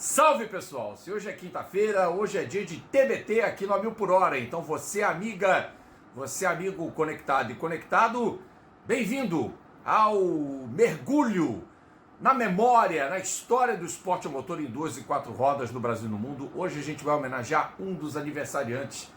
Salve pessoal, se hoje é quinta-feira, hoje é dia de TBT aqui no A Mil por Hora, então você amiga, você amigo conectado e conectado, bem-vindo ao mergulho na memória, na história do esporte a motor em duas e quatro rodas no Brasil e no mundo. Hoje a gente vai homenagear um dos aniversariantes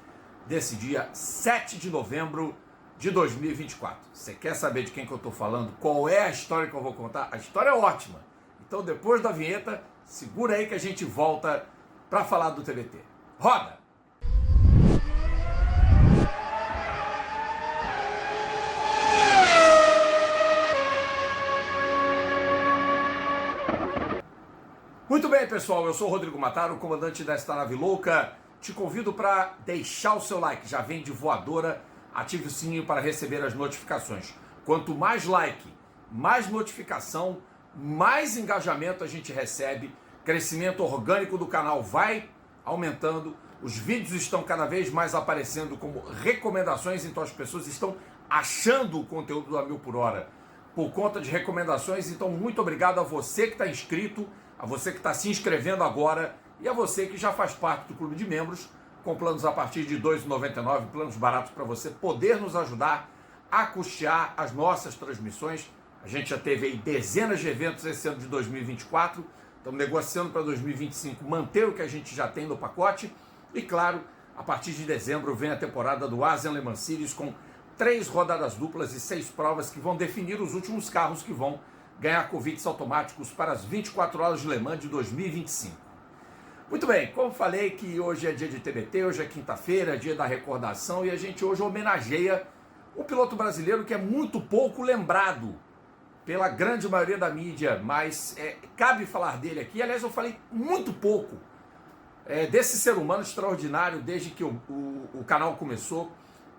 desse dia 7 de novembro de 2024. Você quer saber de quem que eu estou falando? Qual é a história que eu vou contar? A história é ótima, então depois da vinheta, segura aí que a gente volta para falar do TBT. Roda! Muito bem, pessoal, eu sou o Rodrigo Mataro, comandante desta nave louca. Te convido para deixar o seu like, já vem de voadora, ative o sininho para receber as notificações. Quanto mais like, mais notificação, mais engajamento a gente recebe, crescimento orgânico do canal vai aumentando, os vídeos estão cada vez mais aparecendo como recomendações, então as pessoas estão achando o conteúdo do A Mil por Hora por conta de recomendações. Então muito obrigado a você que está inscrito, a você que está se inscrevendo agora e a você que já faz parte do clube de membros, com planos a partir de R$ 2,99, planos baratos para você poder nos ajudar a custear as nossas transmissões. A gente já teve aí dezenas de eventos esse ano de 2024, estamos negociando para 2025 manter o que a gente já tem no pacote. E claro, a partir de dezembro vem a temporada do Asian Le Mans Series com 3 rodadas duplas e 6 provas que vão definir os últimos carros que vão ganhar convites automáticos para as 24 horas de Le Mans de 2025. Muito bem, como falei que hoje é dia de TBT, hoje é quinta-feira, dia da recordação, e a gente hoje homenageia um piloto brasileiro que é muito pouco lembrado pela grande maioria da mídia, mas cabe falar dele aqui. Aliás, eu falei muito pouco desse ser humano extraordinário desde que o canal começou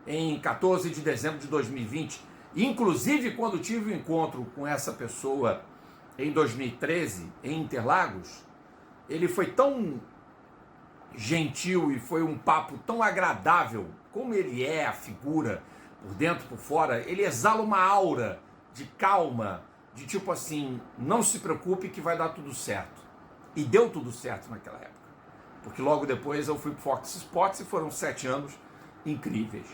em 14 de dezembro de 2020. Inclusive, quando tive o encontro com essa pessoa em 2013, em Interlagos, ele foi tão gentil e foi um papo tão agradável, como ele é, a figura, por dentro, por fora. Ele exala uma aura de calma, de tipo assim, não se preocupe que vai dar tudo certo. E deu tudo certo naquela época, porque logo depois eu fui para o Fox Sports e foram 7 anos incríveis.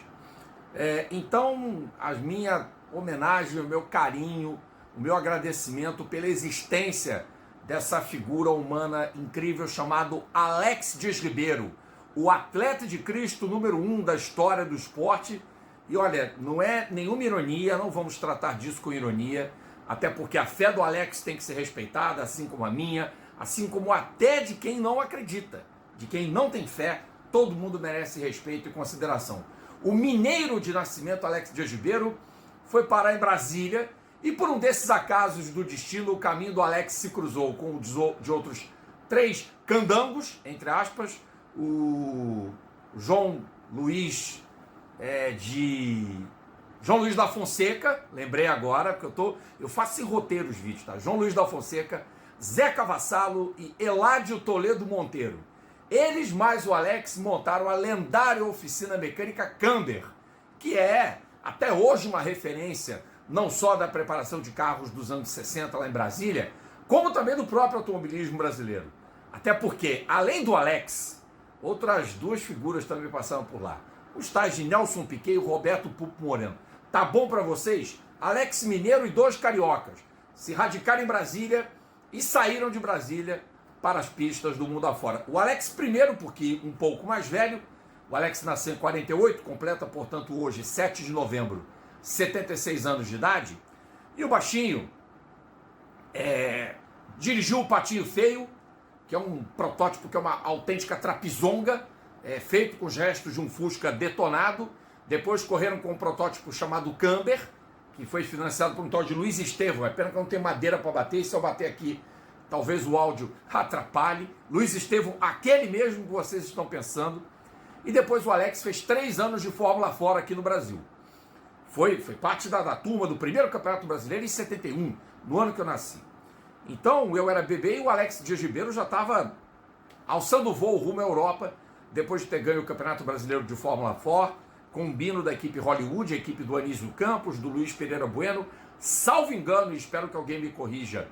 Então, a minha homenagem, o meu carinho, o meu agradecimento pela existência dessa figura humana incrível chamado Alex Dias Ribeiro, o atleta de Cristo número 1 da história do esporte. E olha, não é nenhuma ironia, não vamos tratar disso com ironia, até porque a fé do Alex tem que ser respeitada, assim como a minha, assim como até de quem não acredita, de quem não tem fé. Todo mundo merece respeito e consideração. O mineiro de nascimento, Alex Dias Ribeiro, foi parar em Brasília e por um desses acasos do destino, o caminho do Alex se cruzou com o de outros 3 candangos, entre aspas, o João Luiz da Fonseca, lembrei agora, porque eu faço em roteiro os vídeos, tá? João Luiz da Fonseca, Zeca Vassalo e Eládio Toledo Monteiro. Eles mais o Alex montaram a lendária oficina mecânica Camber, que é até hoje uma referência não só da preparação de carros dos anos 60 lá em Brasília, como também do próprio automobilismo brasileiro. Até porque, além do Alex, outras 2 figuras também passaram por lá. Os tais de Nelson Piquet e o Roberto Pupo Moreno. Tá bom para vocês? Alex mineiro e 2 cariocas se radicaram em Brasília e saíram de Brasília para as pistas do mundo afora. O Alex primeiro, porque um pouco mais velho, o Alex nasceu em 48, completa, portanto, hoje, 7 de novembro, 76 anos de idade. E o baixinho dirigiu o Patinho Feio, que é um protótipo, que é uma autêntica trapizonga, feito com os restos de um Fusca detonado. Depois correram com um protótipo chamado Camber, que foi financiado por um tal de Luiz Estevam. É pena que eu não tenho madeira para bater, e se eu bater aqui, talvez o áudio atrapalhe. Luiz Estevam, aquele mesmo que vocês estão pensando. E depois o Alex fez 3 anos de Fórmula fora aqui no Brasil. Foi parte da turma do primeiro Campeonato Brasileiro em 71, no ano que eu nasci. Então eu era bebê e o Alex Dias Ribeiro já estava alçando o voo rumo à Europa, depois de ter ganho o Campeonato Brasileiro de Fórmula 4, com o Bino da equipe Hollywood, a equipe do Anísio Campos, do Luiz Pereira Bueno. Salvo engano, e espero que alguém me corrija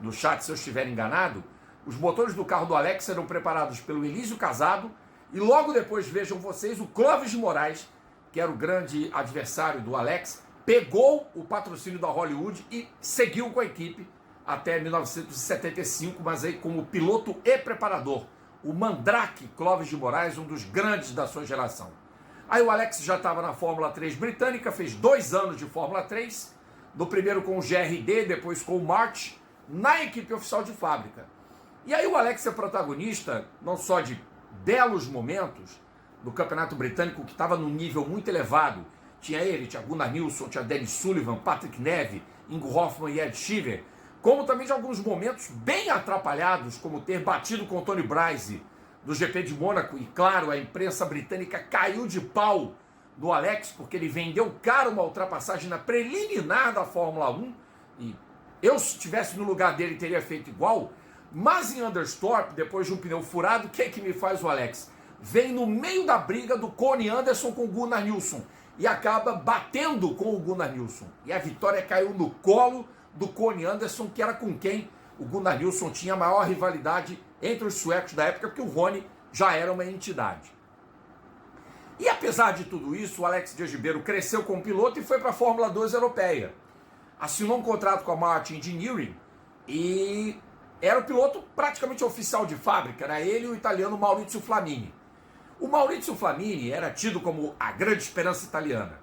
no chat se eu estiver enganado, Os motores do carro do Alex eram preparados pelo Elísio Casado e logo depois, vejam vocês, o Clóvis de Moraes, que era o grande adversário do Alex, pegou o patrocínio da Hollywood e seguiu com a equipe até 1975, mas aí como piloto e preparador. O Mandrake Clóvis de Moraes, um dos grandes da sua geração. Aí o Alex já estava na Fórmula 3 britânica, fez 2 anos de Fórmula 3, no primeiro com o GRD, depois com o March, na equipe oficial de fábrica. E aí o Alex é protagonista, não só de belos momentos no Campeonato Britânico, que estava num nível muito elevado. Tinha ele, tinha Gunnar Nilsson, tinha Dennis Sullivan, Patrick Neve, Ingo Hoffman e Ed Shearer, como também de alguns momentos bem atrapalhados, como ter batido com o Tony Bryce do GP de Mônaco, e claro, a imprensa britânica caiu de pau do Alex, porque ele vendeu caro uma ultrapassagem na preliminar da Fórmula 1, e eu, se estivesse no lugar dele, teria feito igual. Mas em Anderstorp, depois de um pneu furado, o que é que me faz o Alex? Vem no meio da briga do Connie Anderson com o Gunnar Nilsson e acaba batendo com o Gunnar Nilsson. E a vitória caiu no colo do Connie Anderson, que era com quem o Gunnar Nilsson tinha a maior rivalidade entre os suecos da época, porque o Rony já era uma entidade. E apesar de tudo isso, o Alex de Gibeiro cresceu como piloto e foi para a Fórmula 2 europeia. Assinou um contrato com a Martin Engineering e era o piloto praticamente oficial de fábrica, era ele e o italiano Maurizio Flamini. O Maurizio Flamini era tido como a grande esperança italiana.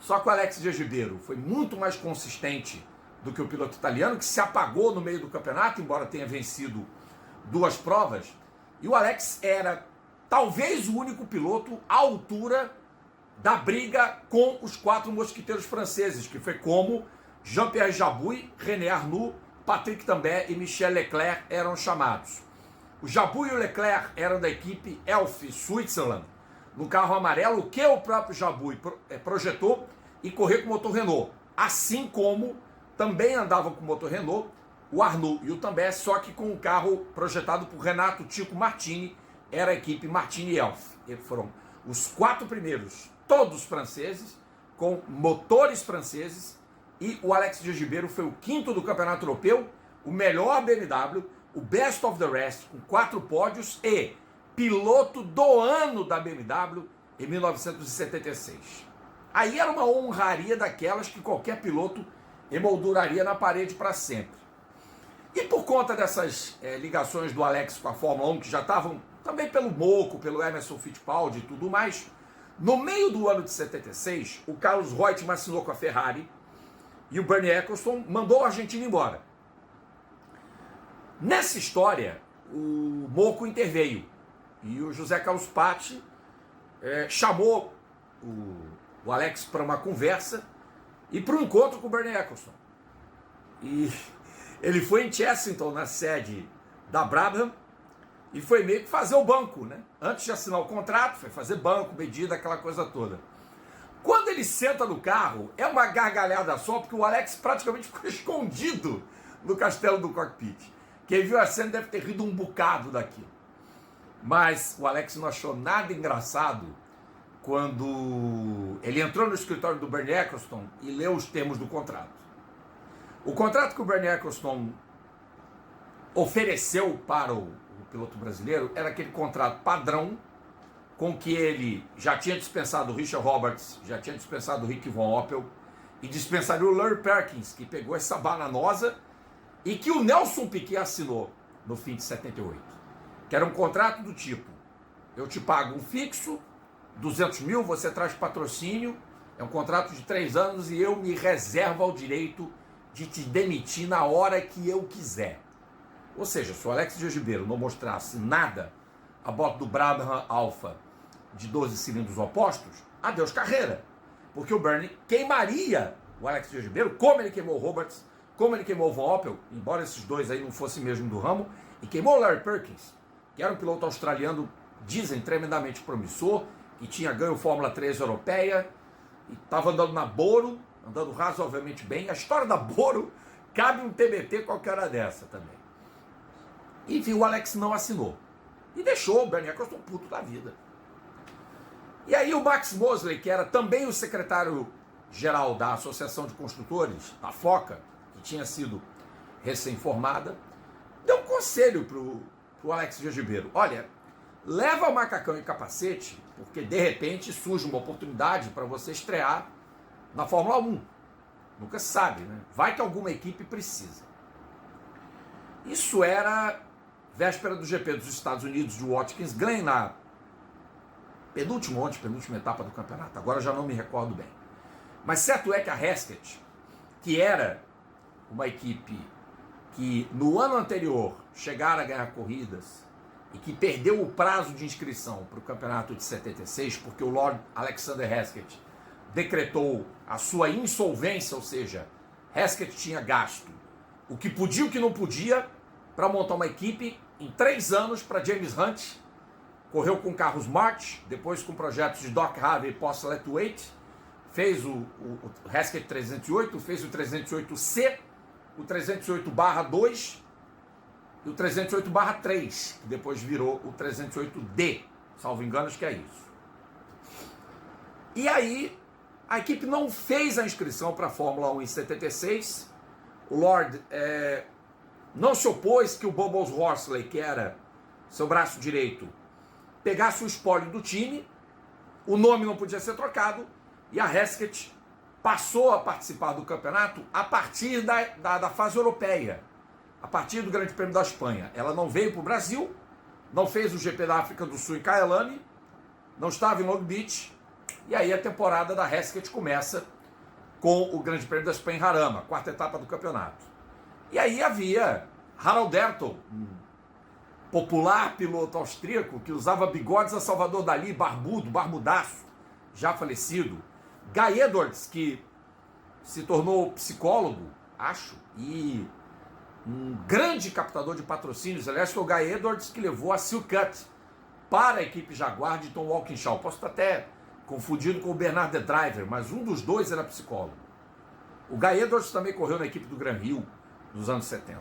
Só que o Alex de Gibeiro foi muito mais consistente do que o piloto italiano, que se apagou no meio do campeonato, embora tenha vencido 2 provas. E o Alex era talvez o único piloto à altura da briga com os 4 mosquiteiros franceses, que foi como Jean-Pierre Jabouille, René Arnoux, Patrick Tambay e Michel Leclerc eram chamados. O Jabouille e o Leclerc eram da equipe Elf Switzerland, no carro amarelo que o próprio Jabouille projetou e correu com o motor Renault. Assim como também andavam com o motor Renault o Arnoux e o Tambay, só que com um carro projetado por Renato Tico Martini, era a equipe Martini Elf. E foram os 4 primeiros, todos franceses, com motores franceses, e o Alex de Gibeiro foi o 5º do Campeonato Europeu, o melhor BMW, o Best of the Rest, com 4 pódios, e piloto do ano da BMW em 1976. Aí era uma honraria daquelas que qualquer piloto emolduraria na parede para sempre. E por conta dessas ligações do Alex com a Fórmula 1, que já estavam também pelo Moco, pelo Emerson Fittipaldi e tudo mais, no meio do ano de 76, o Carlos Reutemann assinou com a Ferrari e o Bernie Ecclestone mandou o argentino embora. Nessa história, o Moco interveio e o José Carlos Patti chamou o Alex para uma conversa e para um encontro com o Bernie Ecclestone. E ele foi em Chessington, na sede da Brabham, e foi meio que fazer o banco, né? Antes de assinar o contrato, foi fazer banco, medida, aquela coisa toda. Quando ele senta no carro, é uma gargalhada só, porque o Alex praticamente ficou escondido no castelo do cockpit. Quem viu a cena deve ter rido um bocado daquilo. Mas o Alex não achou nada engraçado quando ele entrou no escritório do Bernie Ecclestone e leu os termos do contrato. O contrato que o Bernie Ecclestone ofereceu para o piloto brasileiro era aquele contrato padrão com que ele já tinha dispensado o Richard Roberts, já tinha dispensado o Rick Von Oppel e dispensaria o Larry Perkins, que pegou essa bananosa e que o Nelson Piquet assinou no fim de 78. Que era um contrato do tipo: eu te pago um fixo, 200 mil, você traz patrocínio, é um contrato de 3 anos e eu me reservo ao direito de te demitir na hora que eu quiser. Ou seja, se o Alex de Gibeiro não mostrasse nada a bordo do Brabham Alpha de 12 cilindros opostos, adeus carreira. Porque o Bernie queimaria o Alex de Gibeiro, como ele queimou o Roberts, como ele queimou o Von Oppel, embora esses dois aí não fossem mesmo do ramo, e queimou o Larry Perkins, que era um piloto australiano, dizem, tremendamente promissor, que tinha ganho Fórmula 3 europeia, e estava andando na Boro, andando razoavelmente bem. A história da Boro cabe um TBT qualquer hora dessa também. Enfim, o Alex não assinou. E deixou o Bernie Ecclestone puto da vida. E aí o Max Mosley, que era também o secretário-geral da Associação de Construtores, a FOCA, que tinha sido recém-formada, deu um conselho pro Alex Dias Ribeiro. Olha, leva macacão e capacete, porque de repente surge uma oportunidade para você estrear na Fórmula 1. Nunca se sabe, né? Vai que alguma equipe precisa. Isso era véspera do GP dos Estados Unidos de Watkins Glen, na penúltima etapa do campeonato. Agora já não me recordo bem. Mas certo é que a Hesketh, que era uma equipe que no ano anterior chegara a ganhar corridas e que perdeu o prazo de inscrição para o campeonato de 76, porque o Lord Alexander Hesketh decretou a sua insolvência, ou seja, Hesketh tinha gasto o que podia e o que não podia para montar uma equipe em 3 anos para James Hunt. Correu com carros March, depois com projetos de Doc Harvey e Postlewaite Waite, fez o Hesketh 308, fez o 308C, o 308/2 e o 308/3, que depois virou o 308D, salvo engano, acho que é isso. E aí, a equipe não fez a inscrição para a Fórmula 1 em 76, o Lord não se opôs que o Bubbles Horsley, que era seu braço direito, pegasse o espólio do time, o nome não podia ser trocado, e a Hesketh passou a participar do campeonato a partir da fase europeia, a partir do Grande Prêmio da Espanha. Ela não veio para o Brasil, não fez o GP da África do Sul em Kyalami, não estava em Long Beach, e aí a temporada da Hesketh começa com o Grande Prêmio da Espanha em Jarama, quarta etapa do campeonato. E aí havia Harald Ertl, um popular piloto austríaco que usava bigodes a Salvador Dalí, barbudaço, já falecido. Guy Edwards, que se tornou psicólogo, acho, e um grande captador de patrocínios. Aliás, foi o Guy Edwards que levou a Silcutt para a equipe Jaguar de Tom Walkinshaw. Posso estar até confundido com o Bernard The Driver, mas um dos dois era psicólogo. O Guy Edwards também correu na equipe do Gran Hill nos anos 70.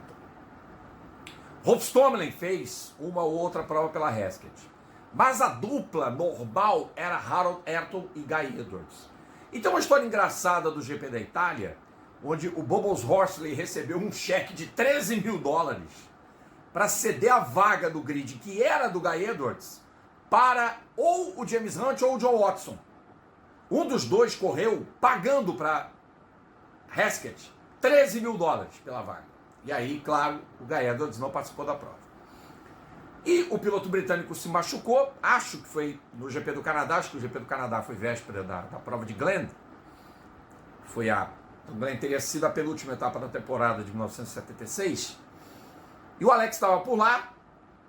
Rolf Stommelen fez uma ou outra prova pela Hesketh. Mas a dupla normal era Harald Ertl e Guy Edwards. E tem uma história engraçada do GP da Itália, onde o Bubbles Horsley recebeu um cheque de $13 mil para ceder a vaga do grid, que era do Guy Edwards, para ou o James Hunt ou o John Watson. Um dos dois correu pagando para Hesketh $13 mil pela vaga. E aí, claro, o Guy Edwards não participou da prova. E o piloto britânico se machucou, acho que foi no GP do Canadá, acho que o GP do Canadá foi véspera da prova de Glen. O Glen teria sido a penúltima etapa da temporada de 1976. E o Alex estava por lá,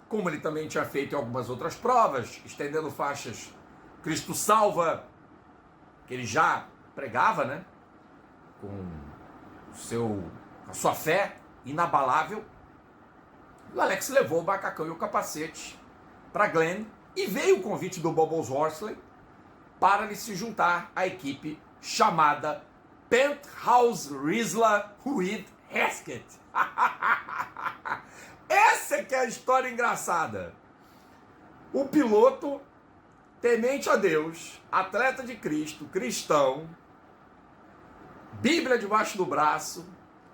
como ele também tinha feito em algumas outras provas, estendendo faixas Cristo Salva, que ele já pregava, né? Com a sua fé inabalável. O Alex levou o macacão e o capacete para Glen e veio o convite do Bubbles Horsley para ele se juntar à equipe chamada Penthouse Rizla with Hesketh. Essa que é a história engraçada. O piloto, temente a Deus, atleta de Cristo, cristão, Bíblia debaixo do braço,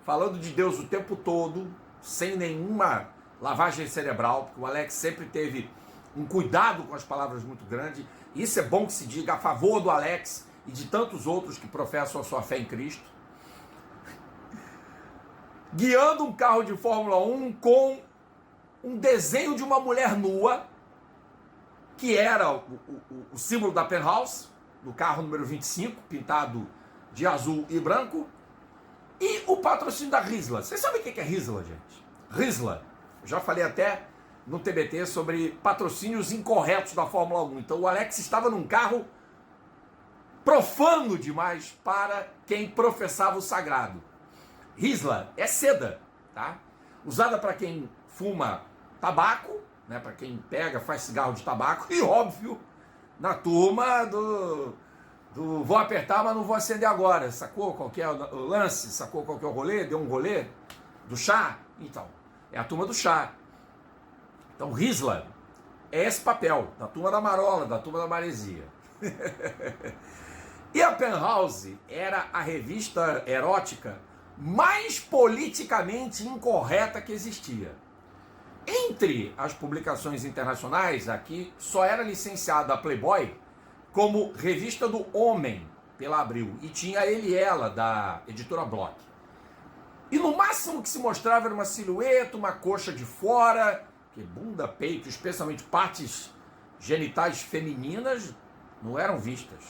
falando de Deus o tempo todo, sem nenhuma lavagem cerebral, porque o Alex sempre teve um cuidado com as palavras muito grande. Isso é bom que se diga a favor do Alex e de tantos outros que professam a sua fé em Cristo. Guiando um carro de Fórmula 1 com um desenho de uma mulher nua, que era o símbolo da Penthouse, do carro número 25, pintado de azul e branco, e o patrocínio da Rizla. Vocês sabem o que é Rizla, gente? Rizla. Eu já falei até no TBT sobre patrocínios incorretos da Fórmula 1. Então o Alex estava num carro profano demais para quem professava o sagrado. Rizla é seda, tá? Usada para quem fuma tabaco, né? Para quem faz cigarro de tabaco, e óbvio, na turma do vou apertar, mas não vou acender agora. Sacou qual que é o lance? Sacou qual que é o rolê? Deu um rolê do chá? Então, é a turma do chá. Então, Rizla é esse papel, da turma da marola, da turma da maresia. E a Penthouse era a revista erótica mais politicamente incorreta que existia. Entre as publicações internacionais, aqui só era licenciada a Playboy como revista do Homem, pela Abril, e tinha Ele e Ela, da editora Block. E no máximo que se mostrava era uma silhueta, uma coxa de fora, que bunda, peito, especialmente partes genitais femininas, não eram vistas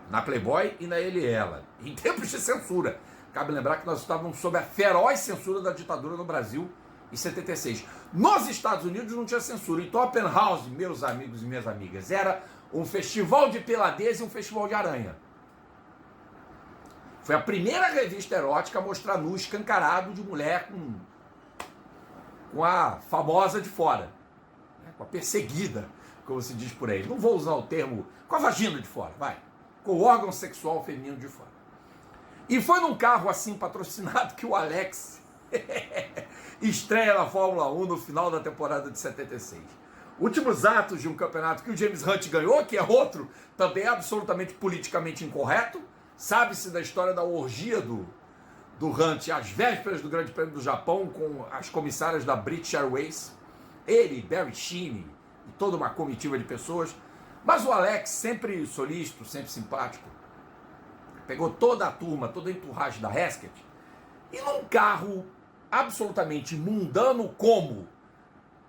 na Playboy e na Ele e Ela, em tempos de censura. Cabe lembrar que nós estávamos sob a feroz censura da ditadura no Brasil em 76. Nos Estados Unidos não tinha censura, então a Penthouse, meus amigos e minhas amigas, era um festival de peladez e um festival de aranha. Foi a primeira revista erótica a mostrar nu escancarado de mulher com a famosa de fora, né? Com a perseguida, como se diz por aí. Não vou usar o termo, com a vagina de fora, vai. Com o órgão sexual feminino de fora. E foi num carro assim patrocinado que o Alex estreia na Fórmula 1 no final da temporada de 76. Últimos atos de um campeonato que o James Hunt ganhou, que é outro também absolutamente politicamente incorreto. Sabe-se da história da orgia do Hunt às vésperas do Grande Prêmio do Japão com as comissárias da British Airways, ele, Barry Sheene e toda uma comitiva de pessoas. Mas o Alex, sempre solícito, sempre simpático, pegou toda a turma, toda a entourage da Hesketh e num carro absolutamente mundano como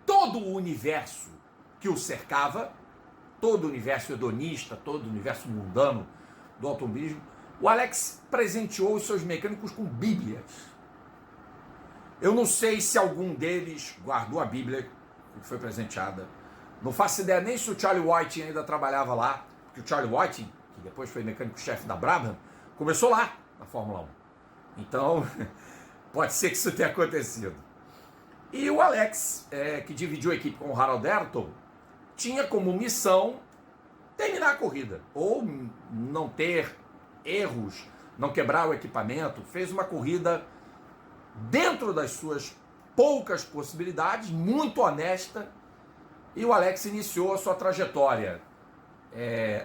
todo o universo que o cercava, todo o universo hedonista, todo o universo mundano do automobilismo, o Alex presenteou os seus mecânicos com bíblias. Eu não sei se algum deles guardou a bíblia que foi presenteada. Não faço ideia nem se o Charlie Whiting ainda trabalhava lá, porque o Charlie Whiting, que depois foi mecânico-chefe da Brabham, começou lá na Fórmula 1. Então, pode ser que isso tenha acontecido. E o Alex, que dividiu a equipe com o Harold Ayrton, tinha como missão terminar a corrida, ou não ter erros, não quebrar o equipamento. Fez uma corrida dentro das suas poucas possibilidades, muito honesta, e o Alex iniciou a sua trajetória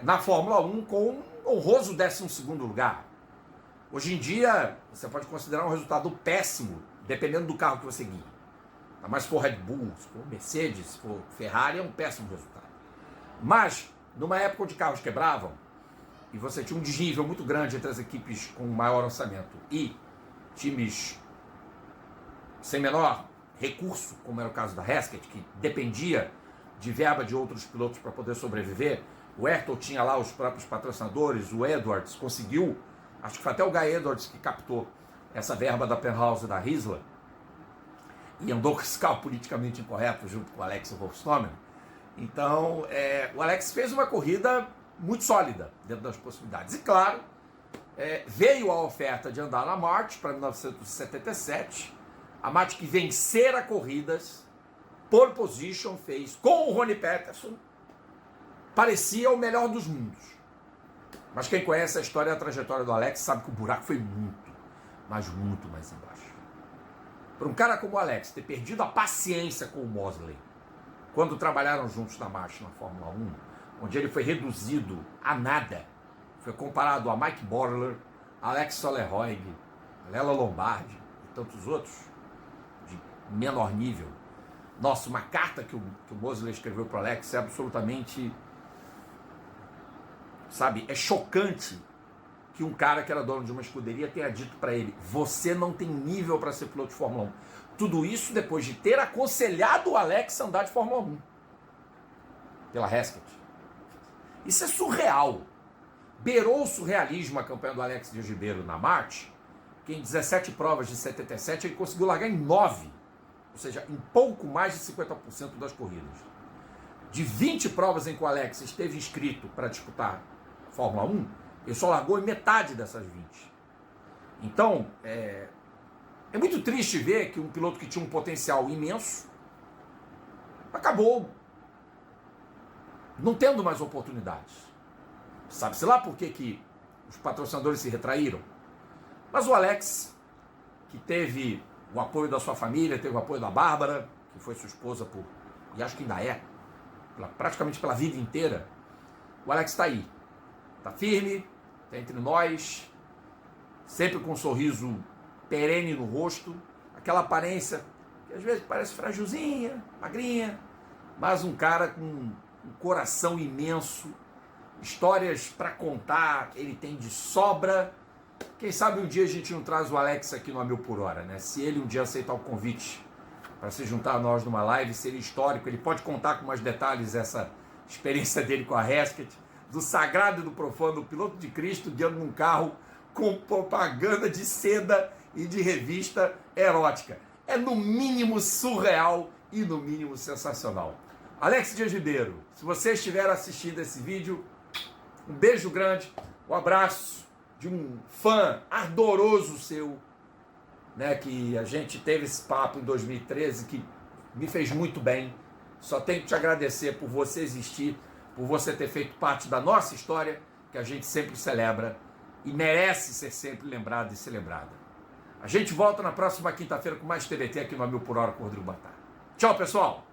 na Fórmula 1 com um honroso 12º lugar. Hoje em dia, você pode considerar um resultado péssimo, dependendo do carro que você guia. Mas se for Red Bull, se for Mercedes, se for Ferrari, é um péssimo resultado. Mas, numa época onde carros quebravam, e você tinha um desnível muito grande entre as equipes com maior orçamento e times sem menor recurso, como era o caso da Hesketh, que dependia de verba de outros pilotos para poder sobreviver. O Ayrton tinha lá os próprios patrocinadores, o Edwards conseguiu, acho que foi até o Guy Edwards que captou essa verba da Penthouse da Risla, e andou com esse carro politicamente incorreto junto com o Alex Wolfstomen. Então, o Alex fez uma corrida muito sólida dentro das possibilidades. E claro, veio a oferta de andar na March para 1977, a March que vencera corridas, pole position fez com o Ronnie Peterson, parecia o melhor dos mundos. Mas quem conhece a história e a trajetória do Alex sabe que o buraco foi muito, mas muito mais embaixo. Para um cara como o Alex ter perdido a paciência com o Mosley, quando trabalharam juntos na March na Fórmula 1, onde ele foi reduzido a nada, foi comparado a Mike Borler, Alex Solleroig, Lela Lombardi e tantos outros de menor nível. Nossa, uma carta que o Mosley escreveu para o Alex é absolutamente, sabe, é chocante que um cara que era dono de uma escuderia tenha dito para ele: você não tem nível para ser piloto de Fórmula 1. Tudo isso depois de ter aconselhado o Alex a andar de Fórmula 1 pela Hesketh. Isso é surreal. Beirou o surrealismo a campanha do Alex de Ribeiro na March, que em 17 provas de 77 ele conseguiu largar em 9, ou seja, em pouco mais de 50% das corridas. De 20 provas em que o Alex esteve inscrito para disputar Fórmula 1, ele só largou em metade dessas 20. Então, é muito triste ver que um piloto que tinha um potencial imenso acabou não tendo mais oportunidades. Sabe-se lá por que os patrocinadores se retraíram? Mas o Alex, que teve o apoio da sua família, teve o apoio da Bárbara, que foi sua esposa e acho que ainda é, praticamente pela vida inteira, o Alex está aí. Está firme, está entre nós, sempre com um sorriso perene no rosto, aquela aparência que às vezes parece frágilzinha, magrinha, mas um cara com um coração imenso, histórias para contar, ele tem de sobra. Quem sabe um dia a gente não traz o Alex aqui no A Mil por Hora, né? Se ele um dia aceitar o convite para se juntar a nós numa live, seria histórico. Ele pode contar com mais detalhes essa experiência dele com a Hesketh, do sagrado e do profano, do piloto de Cristo guiando num carro com propaganda de seda e de revista erótica. É no mínimo surreal e no mínimo sensacional. Alex Dias Ribeiro, se você estiver assistindo esse vídeo, um beijo grande, um abraço de um fã ardoroso seu, né, que a gente teve esse papo em 2013, que me fez muito bem. Só tenho que te agradecer por você existir, por você ter feito parte da nossa história, que a gente sempre celebra e merece ser sempre lembrado e celebrada. A gente volta na próxima quinta-feira com mais TBT aqui no A Mil por Hora com o Rodrigo Matar. Tchau, pessoal!